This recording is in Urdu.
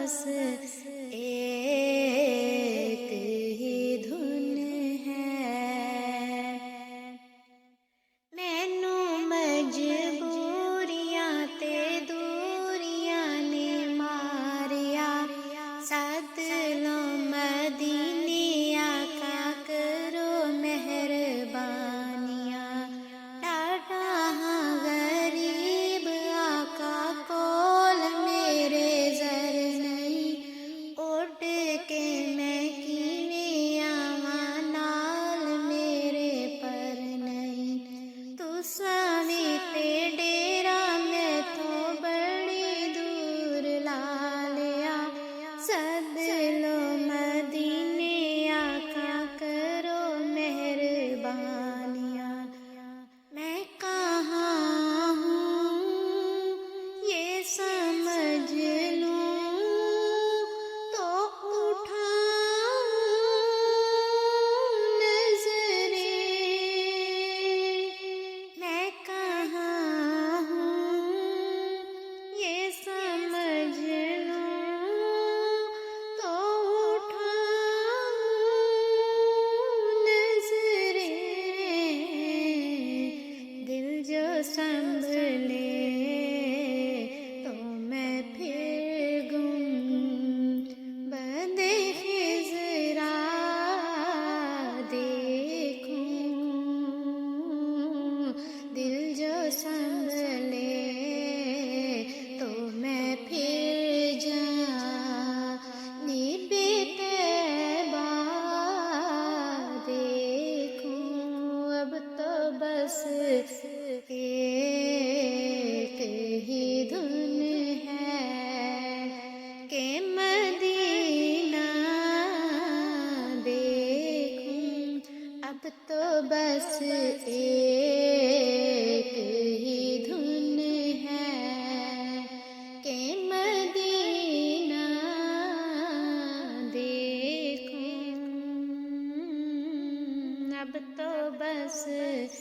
بس ایک ہی دھن ہے۔ مینوں مجبوریاں تے دوریاں نے ماریا، سد لو مدینے آقا کرو مہربانیاں۔ ڈاڈا ہاں غریب آقا کول میرے زر نہیں، اڑ کے میں کیویں آواں نال میرے پر نہیں۔ تساں وی تے ڈیرا میتھوں بڑی دور لا لیا، سد لو مدینے آقا کرو مہربانیاں۔ میں کہاں ہوں یہ سمجھ لوں تو اٹھاؤں نظریں۔ میں کہاں ہوں یہ سمجھ لوں تو اٹھاؤں نظریں۔ دل جو سنبھلے تو میں پھر گم بندے خضرا دیکھوں۔ دل جو سنبھلے تو میں پھر جانب طیبہ دیکھوں۔ اب تو بس ایک ہی دھن ہے کہ مدینہ دیکھوں۔ اب تو بس ایک ہی دھن ہے کہ مدینہ دیکھوں۔ اب تو بس ایک